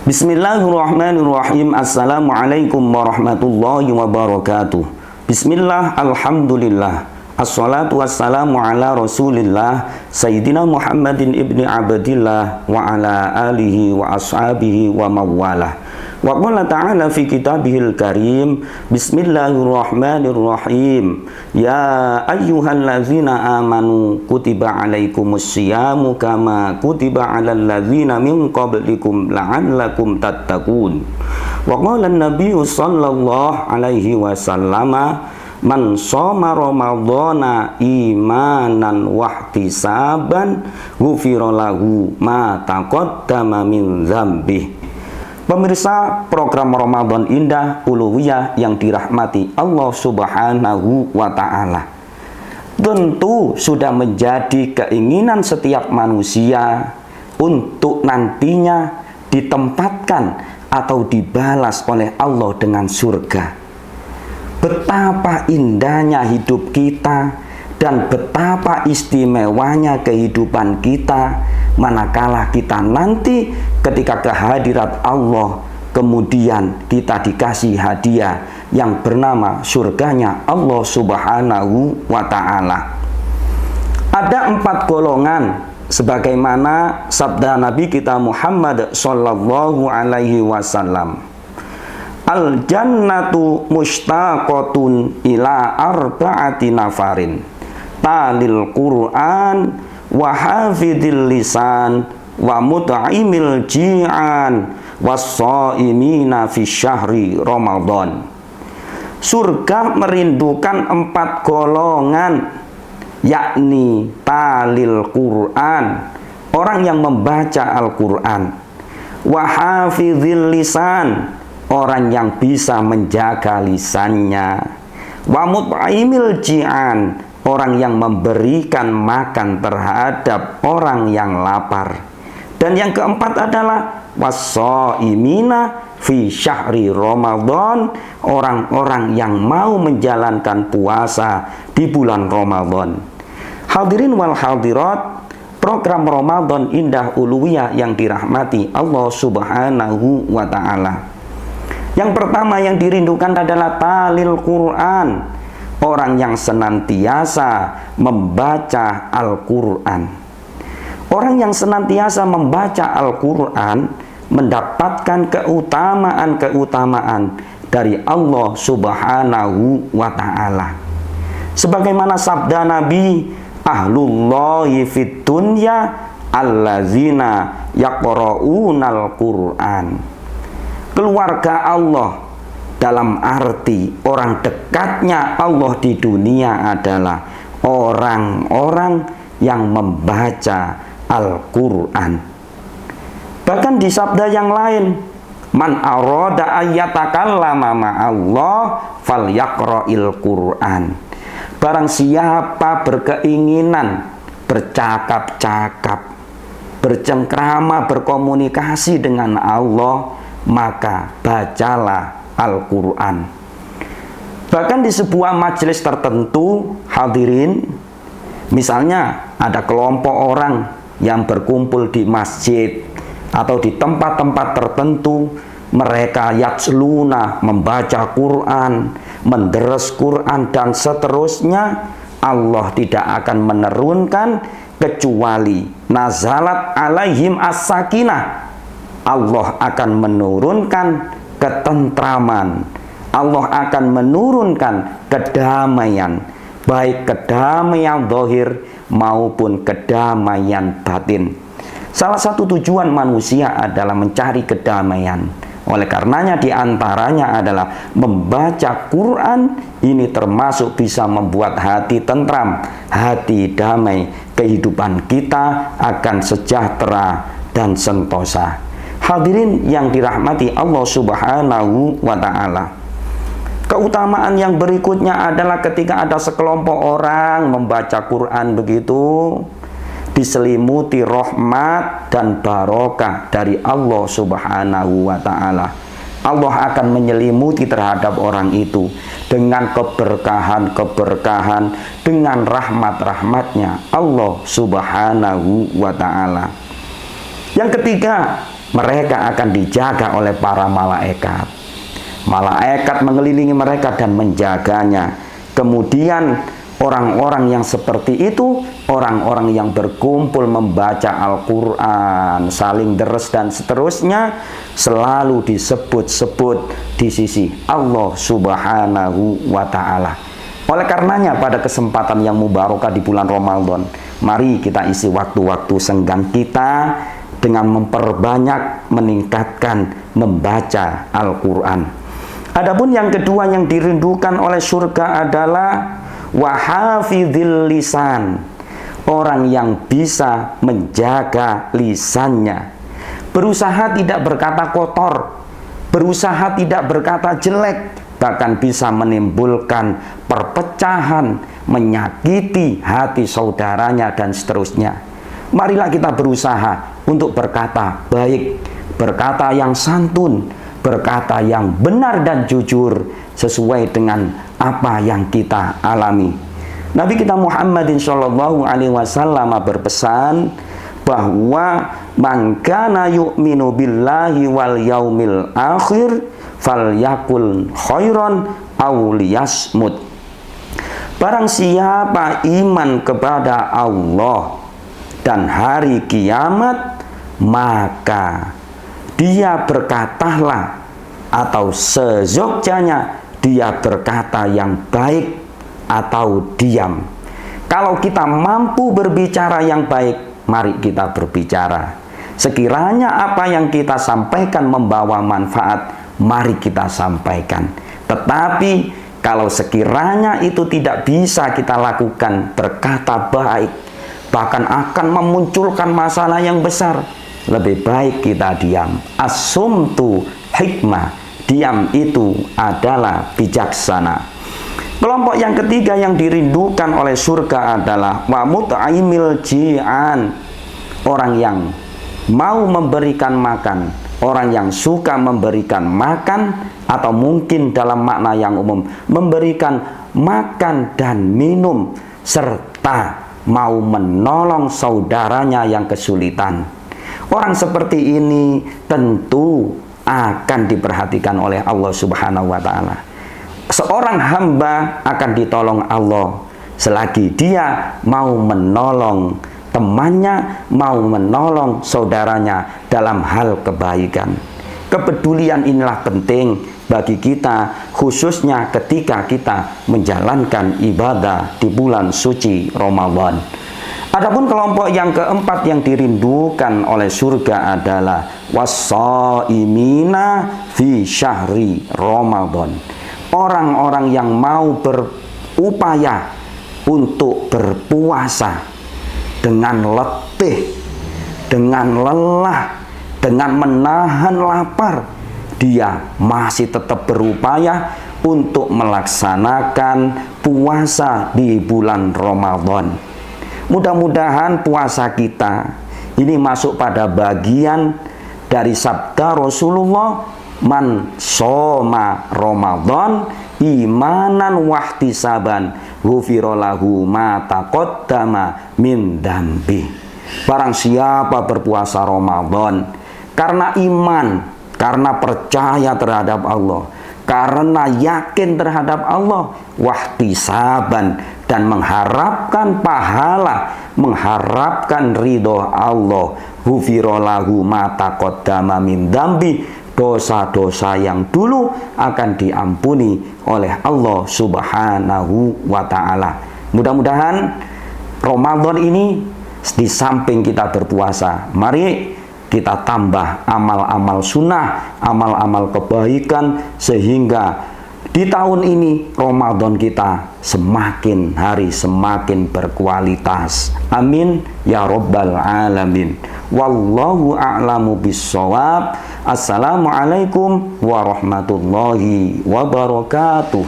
Bismillahirrahmanirrahim. Assalamualaikum warahmatullahi wabarakatuh. Bismillah, alhamdulillah, assalatu wassalamu ala rasulillah Sayyidina Muhammadin ibni Abdillah wa ala alihi wa ashabihi wa mawalah. Wa qala ta'ala fi kitabihil karim, bismillahirrahmanirrahim, ya ayyuhallazina amanu kutiba alaikumus siyamu kama kutiba alal ladzina min qablikum la'allakum tattaqun. Wa qala an-nabiyyu sallallahu alaihi wasallama, man shoma ramadhana imanan wahtisaban ghufira lahu ma taqaddama min dzambih. Pemirsa program Ramadan Indah Uluwiyah yang dirahmati Allah Subhanahu wa Ta'ala, tentu sudah menjadi keinginan setiap manusia untuk nantinya ditempatkan atau dibalas oleh Allah dengan surga. Betapa indahnya hidup kita dan betapa istimewanya kehidupan kita manakala kita nanti ketika kehadirat Allah, kemudian kita dikasih hadiah yang bernama surganya Allah Subhanahu wa Ta'ala. Ada 4 golongan sebagaimana sabda Nabi kita Muhammad sallallahu alaihi wasallam. Al jannatu mushtaqatun ila arba'ati nafarin, talil Qur'an wa hafidil lisan wa mut'imil ji'an was-shaimina fi syahri Ramadan. Surga merindukan 4 golongan, yakni talil Quran, orang yang membaca Al-Quran, wa hafidil lisan, orang yang bisa menjaga lisannya, wa mut'imil ji'an, orang yang memberikan makan terhadap orang yang lapar. Dan yang keempat adalah was-shaimina fi syahri Ramadan, orang-orang yang mau menjalankan puasa di bulan Ramadan. Hadirin wal hadirat, program Ramadan Indah Uluwiyah yang dirahmati Allah Subhanahu wa Ta'ala. Yang pertama yang dirindukan adalah talil Quran, orang yang senantiasa membaca Al-Quran. Orang yang senantiasa membaca Al-Quran mendapatkan keutamaan-keutamaan dari Allah Subhanahu wa Ta'ala. Sebagaimana sabda Nabi, ahlullahi fid dunya allazina yaqra'unal Quran. Keluarga Allah dalam arti orang dekatnya Allah di dunia adalah orang-orang yang membaca Al-Quran. Bahkan di sabda yang lain, man arada ayyatakallama ma'allah falyaqra'il Quran. Barang siapa berkeinginan bercakap-cakap, bercengkrama, berkomunikasi dengan Allah, maka bacalah Al-Quran. Bahkan di sebuah majelis tertentu, hadirin, misalnya ada kelompok orang yang berkumpul di masjid atau di tempat-tempat tertentu, mereka yatsluna, membaca Quran, menderes Quran dan seterusnya, Allah tidak akan menurunkan kecuali nazalat alaihim as-sakinah. Allah akan menurunkan ketentraman, Allah akan menurunkan kedamaian, baik kedamaian zahir maupun kedamaian batin. Salah satu tujuan manusia adalah mencari kedamaian. Oleh karenanya diantaranya adalah membaca Quran. Ini termasuk bisa membuat hati tentram, hati damai, kehidupan kita akan sejahtera dan sentosa. Hadirin yang dirahmati Allah Subhanahu wa Ta'ala, keutamaan yang berikutnya adalah ketika ada sekelompok orang membaca Quran begitu, diselimuti rahmat dan barokah dari Allah Subhanahu wa Ta'ala. Allah akan menyelimuti terhadap orang itu dengan keberkahan-keberkahan, dengan rahmat-rahmatnya Allah Subhanahu wa Ta'ala. Yang ketiga, Mereka akan dijaga oleh para malaikat. Malaikat mengelilingi mereka dan menjaganya. Kemudian orang-orang yang seperti itu, orang-orang yang berkumpul membaca Al-Quran, saling deres dan seterusnya, selalu disebut-sebut di sisi Allah Subhanahu wa Ta'ala. Oleh karenanya pada kesempatan yang mubarakah di bulan Ramadan, mari kita isi waktu-waktu senggang kita dengan memperbanyak, meningkatkan membaca Al-Quran. Adapun yang kedua yang dirindukan oleh surga adalah wahafidhil lisan, orang yang bisa menjaga lisannya, berusaha tidak berkata kotor, berusaha tidak berkata jelek, bahkan bisa menimbulkan perpecahan, menyakiti hati saudaranya dan seterusnya. Marilah kita berusaha untuk berkata baik, berkata yang santun, berkata yang benar dan jujur sesuai dengan apa yang kita alami. Nabi kita Muhammadin Shallallahu Alaihi Wasallam berpesan bahwa man kana yu'minu billahi wal yaumil akhir falyakul khairan aw liyasmut. Barang siapa iman kepada Allah dan hari kiamat, maka dia berkatalah atau sezogjanya dia berkata yang baik atau diam. Kalau kita mampu berbicara yang baik, mari kita berbicara. Sekiranya apa yang kita sampaikan membawa manfaat, mari kita sampaikan. Tetapi kalau sekiranya itu tidak bisa kita lakukan, berkata baik, bahkan akan memunculkan masalah yang besar, lebih baik kita diam. As-sumtu hikmah, diam itu adalah bijaksana. Kelompok yang ketiga yang dirindukan oleh surga adalah wa mut'aimil ji'an, orang yang mau memberikan makan, orang yang suka memberikan makan, atau mungkin dalam makna yang umum memberikan makan dan minum, serta mau menolong saudaranya yang kesulitan. Orang seperti ini tentu akan diperhatikan oleh Allah Subhanahu wa Ta'ala. Seorang hamba akan ditolong Allah selagi dia mau menolong temannya, mau menolong saudaranya dalam hal kebaikan. Kepedulian inilah penting bagi kita, khususnya ketika kita menjalankan ibadah di bulan suci Ramadan. Adapun kelompok yang keempat yang dirindukan oleh surga adalah was-shaimina fi syahri Ramadan. Orang-orang yang mau berupaya untuk berpuasa dengan letih, dengan lelah, dengan menahan lapar, dia masih tetap berupaya untuk melaksanakan puasa di bulan Ramadan. Mudah-mudahan puasa kita ini masuk pada bagian dari sabda Rasulullah, man shoma Ramadan imanan wahtisaban ghufira lahu ma taqaddama min dambi. Barang siapa berpuasa Ramadan karena iman, karena percaya terhadap Allah, karena yakin terhadap Allah, wahtisaban, dan mengharapkan pahala, mengharapkan ridho Allah, ghufira lahu ma taqaddama min dambi, dosa-dosa yang dulu akan diampuni oleh Allah Subhanahu wa Ta'ala. Mudah-mudahan Ramadan ini di samping kita berpuasa, mari kita tambah amal-amal sunnah, amal-amal kebaikan, sehingga di tahun ini Ramadan kita semakin hari semakin berkualitas. Amin ya rabbal alamin. Wallahu a'lamu bissawab. Assalamualaikum warahmatullahi wabarakatuh.